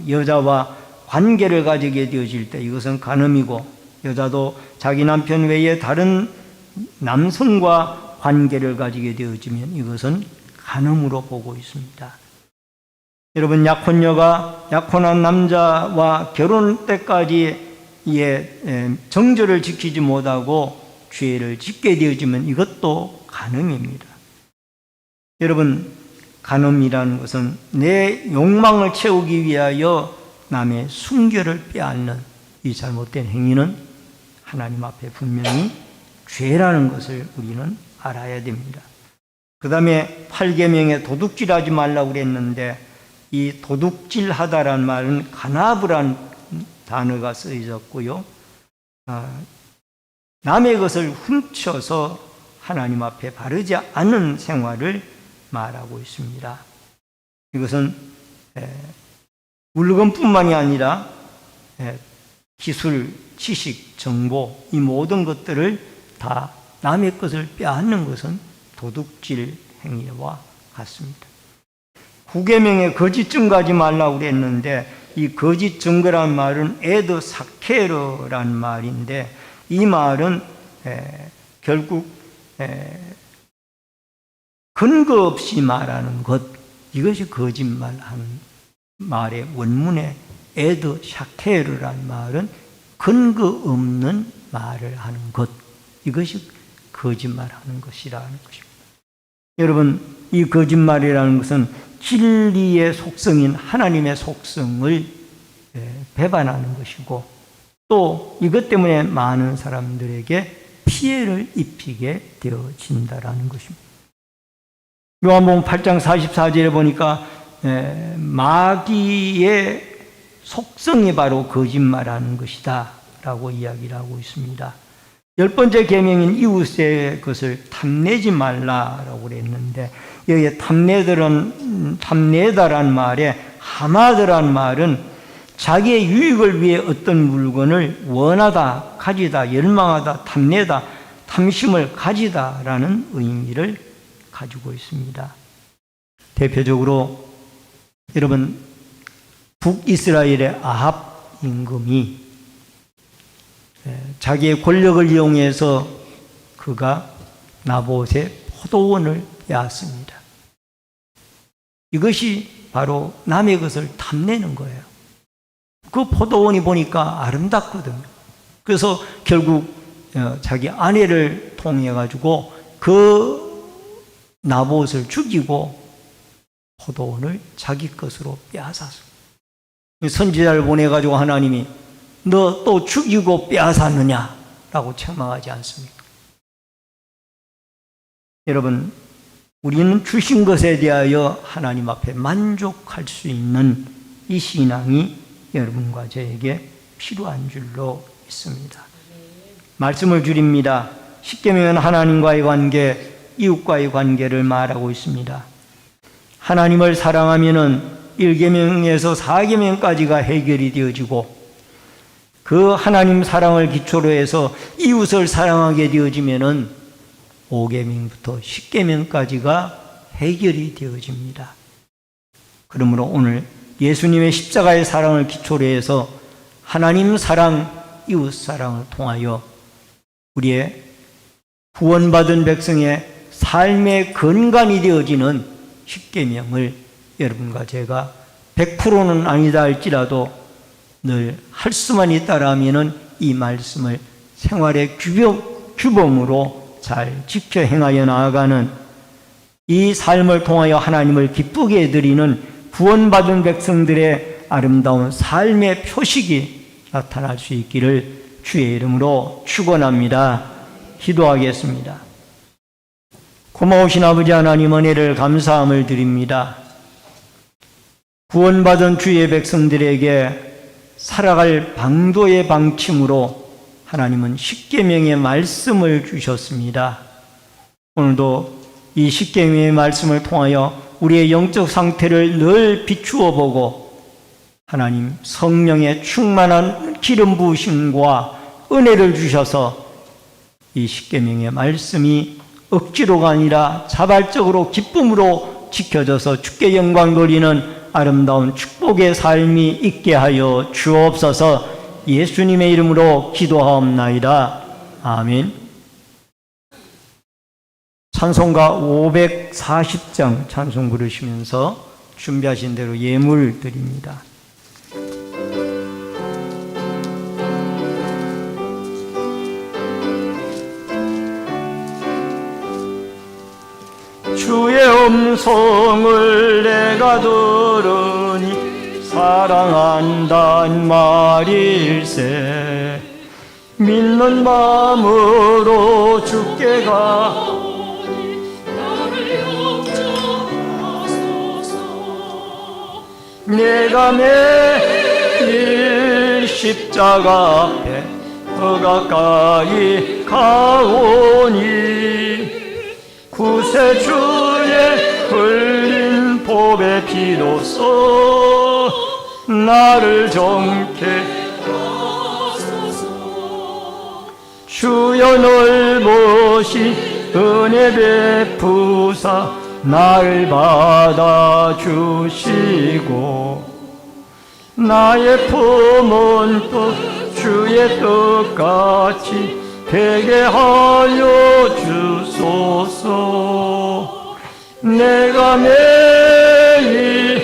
여자와 관계를 가지게 되어질 때 이것은 간음이고, 여자도 자기 남편 외에 다른 남성과 관계를 가지게 되어지면 이것은 간음으로 보고 있습니다. 여러분, 약혼녀가 약혼한 남자와 결혼 때까지의 정절을 지키지 못하고 죄를 짓게 되어지면 이것도 간음입니다. 여러분, 간음이라는 것은 내 욕망을 채우기 위하여 남의 순결을 빼앗는 이 잘못된 행위는 하나님 앞에 분명히 죄라는 것을 우리는 알아야 됩니다. 그 다음에 8계명에 도둑질하지 말라고 그랬는데 이 도둑질하다라는 말은 가나브라는 단어가 쓰여졌고요. 남의 것을 훔쳐서 하나님 앞에 바르지 않은 생활을 말하고 있습니다. 이것은 물건뿐만이 아니라 기술, 지식, 정보 이 모든 것들을 다 남의 것을 빼앗는 것은 도둑질 행위와 같습니다. 9계명에 거짓 증거하지 말라고 그랬는데 이 거짓 증거란 말은 에드 사케르란 말인데 이 말은 결국 근거 없이 말하는 것, 이것이 거짓말하는 말의 원문에 에드 샤케르란 말은 근거 없는 말을 하는 것, 이것이 거짓말하는 것이라는 것입니다. 여러분, 이 거짓말이라는 것은 진리의 속성인 하나님의 속성을 배반하는 것이고, 또 이것 때문에 많은 사람들에게 피해를 입히게 되어진다라는 것입니다. 요한복음 8장 44절에 보니까 마귀의 속성이 바로 거짓말하는 것이다 라고 이야기를 하고 있습니다. 10번째 계명인 이웃의 것을 탐내지 말라라고 그랬는데, 여기에 탐내다란 말에 하마드란 말은 자기의 유익을 위해 어떤 물건을 원하다, 가지다, 열망하다, 탐내다, 탐심을 가지다라는 의미를 가지고 있습니다. 대표적으로 여러분, 북이스라엘의 아합 임금이 자기의 권력을 이용해서 그가 나봇의 포도원을 빼앗습니다. 이것이 바로 남의 것을 탐내는 거예요. 그 포도원이 보니까 아름답거든요. 그래서 결국 자기 아내를 통해 가지고 그 나봇을 죽이고 포도원을 자기 것으로 빼앗았어요. 선지자를 보내가지고 하나님이 너 또 죽이고 빼앗았느냐? 라고 책망하지 않습니까? 여러분, 우리는 주신 것에 대하여 하나님 앞에 만족할 수 있는 이 신앙이 여러분과 저에게 필요한 줄로 있습니다. 말씀을 줄입니다. 십계명은 하나님과의 관계, 이웃과의 관계를 말하고 있습니다. 하나님을 사랑하면은 1계명에서 4계명까지가 해결이 되어지고, 그 하나님 사랑을 기초로 해서 이웃을 사랑하게 되어지면은 5계명부터 10계명까지가 해결이 되어집니다. 그러므로 오늘 예수님의 십자가의 사랑을 기초로 해서 하나님 사랑, 이웃 사랑을 통하여 우리의 구원받은 백성의 삶의 근간이 되어지는 십계명을 여러분과 제가 100%는 아니다 할지라도 늘 할 수만 있다라면은 이 말씀을 생활의 규범으로 잘 지켜 행하여 나아가는, 이 삶을 통하여 하나님을 기쁘게 해드리는 구원받은 백성들의 아름다운 삶의 표식이 나타날 수 있기를 주의 이름으로 축원합니다. 기도하겠습니다. 고마우신 아버지 하나님, 은혜를 감사함을 드립니다. 구원받은 주의 백성들에게 살아갈 방도의 방침으로 하나님은 십계명의 말씀을 주셨습니다. 오늘도 이 십계명의 말씀을 통하여 우리의 영적 상태를 늘 비추어 보고 하나님 성령의 충만한 기름 부으심과 은혜를 주셔서 이 십계명의 말씀이 억지로가 아니라 자발적으로 기쁨으로 지켜져서 주께 영광 돌리는 아름다운 축복의 삶이 있게 하여 주옵소서. 예수님의 이름으로 기도하옵나이다. 아멘. 찬송가 540장 찬송 부르시면서 준비하신 대로 예물 드립니다. 주의 음성을 내가 들으니 사랑한단 말일세. 믿는 마음으로 주께 가 내가 매일 십자가 앞에 더 가까이 가오니 구세주의 흘린 보배 피로써 나를 정케 하소서. 주여 넓으신 은혜 베푸사 나를 받아주시고 나의 품은 또 주의 뜻같이 되게 하여 주소서. 내가 매일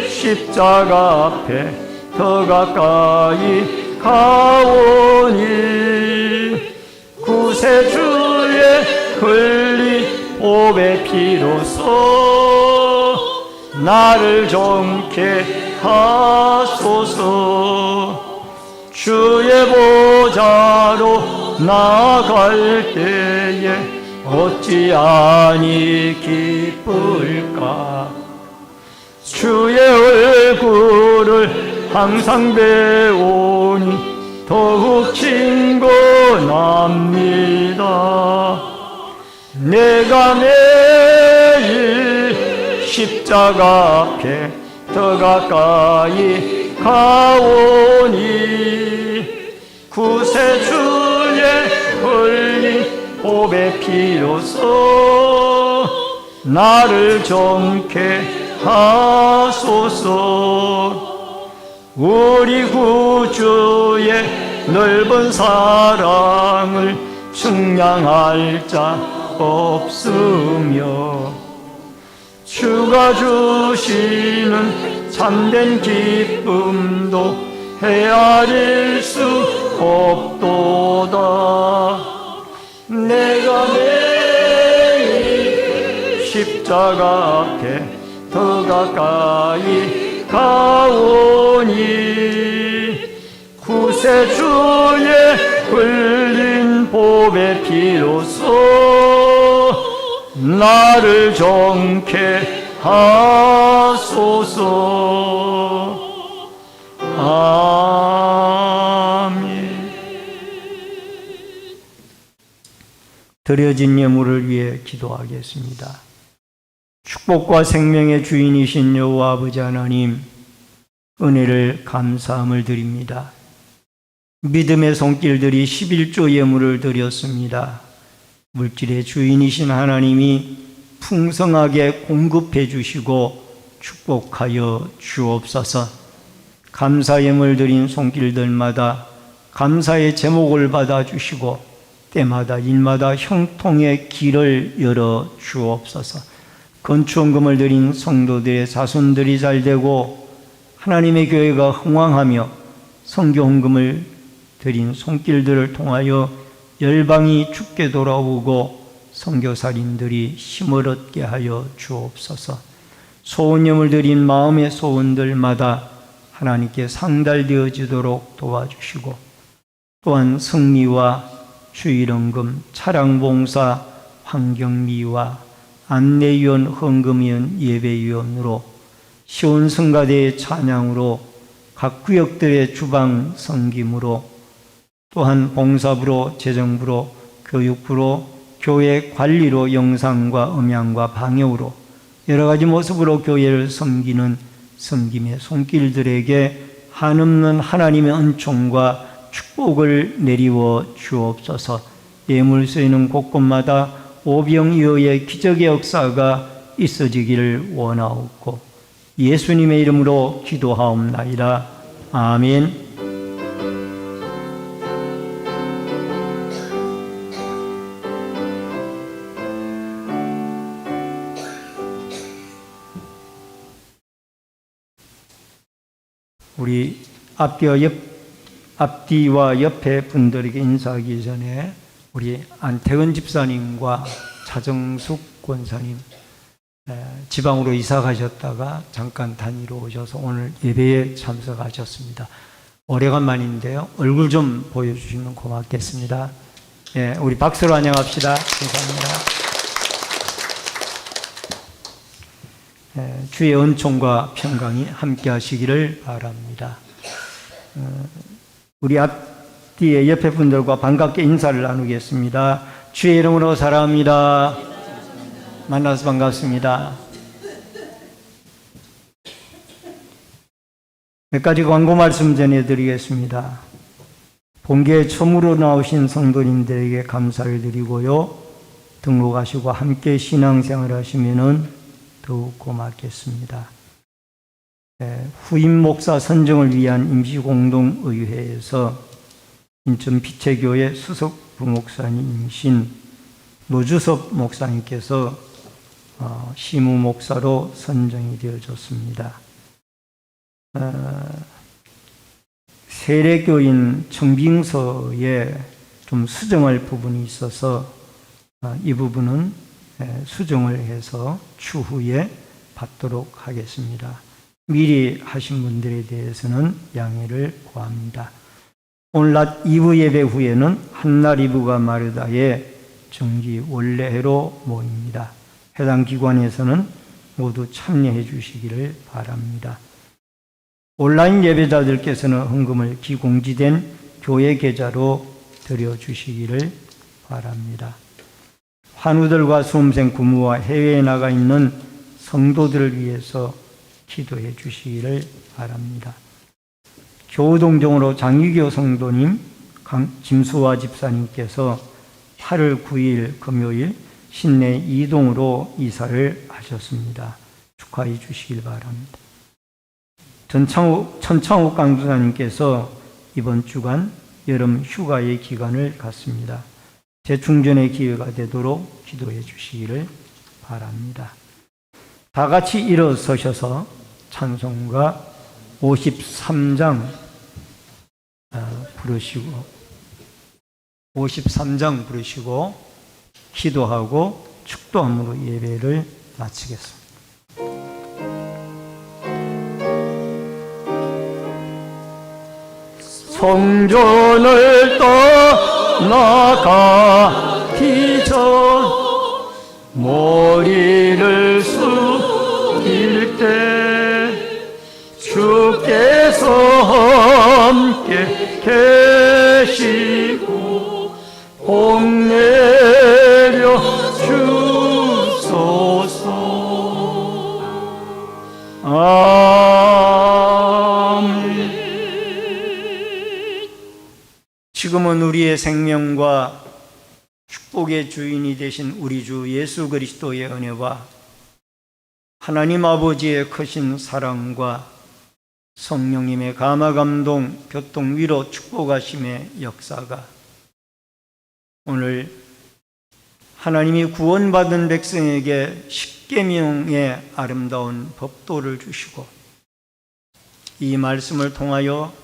십자가 앞에 더 가까이 가오니 구세주의 흘린 보배 피로써 나를 정케 하소서. 주의 보좌로 나아갈 때에 어찌하니 기쁠까. 주의 얼굴을 항상 배우니 더욱 친근합니다. 내가 매일 십자가 앞에 더 가까이 가오니 구세주의 흘린 보배 피로써 나를 정케 하소서. 우리 구주의 넓은 사랑을 측량할 자 없으며 주가 주시는 참된 기쁨도 헤아릴 수 없도다. 내가 매일 십자가 앞에 더 가까이 가오니 구세주의 흘린 보배 피로써 나를 정케 하소서. 아멘. 드려진 예물을 위해 기도하겠습니다. 축복과 생명의 주인이신 여호와 아버지 하나님, 은혜를 감사함을 드립니다. 믿음의 손길들이 11조 예물을 드렸습니다. 물질의 주인이신 하나님이 풍성하게 공급해 주시고 축복하여 주옵소서. 감사 예물 드린 손길들마다 감사의 제목을 받아 주시고 때마다 일마다 형통의 길을 열어 주옵소서. 건축원금을 드린 성도들의 자손들이 잘되고 하나님의 교회가 흥왕하며 선교헌금을 드린 손길들을 통하여 열방이 주께 돌아오고 선교사님들이 힘을 얻게 하여 주옵소서. 소원염을 드린 마음의 소원들마다 하나님께 상달되어지도록 도와주시고 또한 승리와 주일헌금, 차량봉사, 환경미화, 안내위원, 헌금위원, 예배위원으로 시온성가대의 찬양으로 각 구역들의 주방 섬김으로 또한 봉사부로, 재정부로, 교육부로, 교회 관리로, 영상과 음향과 방역으로 여러 가지 모습으로 교회를 섬기는 섬김의 손길들에게 한없는 하나님의 은총과 축복을 내리워 주옵소서. 예물 쓰이는 곳곳마다 오병이어의 기적의 역사가 있어지기를 원하옵고 예수님의 이름으로 기도하옵나이다. 아멘. 우리 앞뒤와 옆에 분들에게 인사하기 전에 우리 안태근 집사님과 차정숙 권사님 지방으로 이사 가셨다가 잠깐 다니러 오셔서 오늘 예배에 참석하셨습니다. 오래간만인데요. 얼굴 좀 보여주시면 고맙겠습니다. 예, 우리 박수로 환영합시다. 감사합니다. 주의 은총과 평강이 함께 하시기를 바랍니다. 우리 앞뒤에 옆에 분들과 반갑게 인사를 나누겠습니다. 주의 이름으로 사랑합니다. 만나서 반갑습니다. 몇 가지 광고 말씀 전해드리겠습니다. 본교에 처음으로 나오신 성도님들에게 감사를 드리고요. 등록하시고 함께 신앙생활 하시면은 더욱 고맙겠습니다. 후임 목사 선정을 위한 임시공동의회에서 인천 피체교회 수석 부목사님이신 노주섭 목사님께서 시무 목사로 선정이 되어졌습니다. 세례교인 청빙서에 좀 수정할 부분이 있어서 이 부분은 수정을 해서 추후에 받도록 하겠습니다. 미리 하신 분들에 대해서는 양해를 구합니다. 오늘 낮 2부 예배 후에는 한날 2부가 마르다의 정기 원래회로 모입니다. 해당 기관에서는 모두 참여해 주시기를 바랍니다. 온라인 예배자들께서는 헌금을 기공지된 교회 계좌로 드려주시기를 바랍니다. 환우들과 수험생 부모와 해외에 나가 있는 성도들을 위해서 기도해 주시기를 바랍니다. 교우동정으로 장유교 성도님, 김수화 집사님께서 8월 9일 금요일 신내 이동으로 이사를 하셨습니다. 축하해 주시길 바랍니다. 천창욱 강도사님께서 이번 주간 여름 휴가의 기간을 갖습니다. 재충전의 기회가 되도록 기도해 주시기를 바랍니다. 다 같이 일어서셔서 찬송가 53장 부르시고 기도하고 축도함으로 예배를 마치겠습니다. 성전을 떠나가기 전 머리를 숙일 때 주께서 함께 계시고 복 내려 주소서. 아멘. 지금은 우리의 생명과 축복의 주인이 되신 우리 주 예수 그리스도의 은혜와 하나님 아버지의 크신 사랑과 성령님의 감화감동, 교통, 위로, 축복하심의 역사가 오늘 하나님이 구원받은 백성에게 십계명의 아름다운 법도를 주시고 이 말씀을 통하여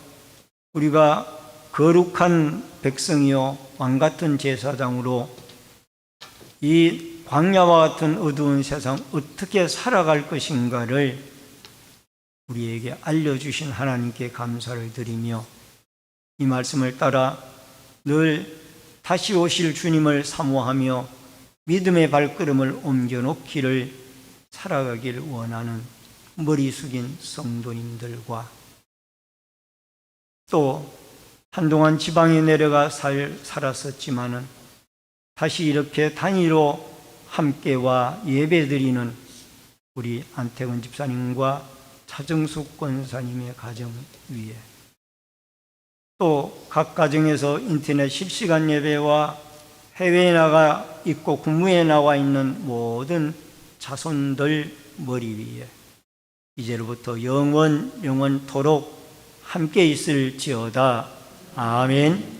우리가 거룩한 백성이요 왕같은 제사장으로 이 광야와 같은 어두운 세상 어떻게 살아갈 것인가를 우리에게 알려주신 하나님께 감사를 드리며 이 말씀을 따라 늘 다시 오실 주님을 사모하며 믿음의 발걸음을 옮겨놓기를 살아가기를 원하는 머리 숙인 성도님들과 또 한동안 지방에 내려가 살았었지만은 다시 이렇게 단위로 함께와 예배드리는 우리 안태근 집사님과 차정숙 권사님의 가정 위에 또 각 가정에서 인터넷 실시간 예배와 해외에 나가 있고 군무에 나와 있는 모든 자손들 머리 위에 이제로부터 영원토록 함께 있을지어다. 아멘.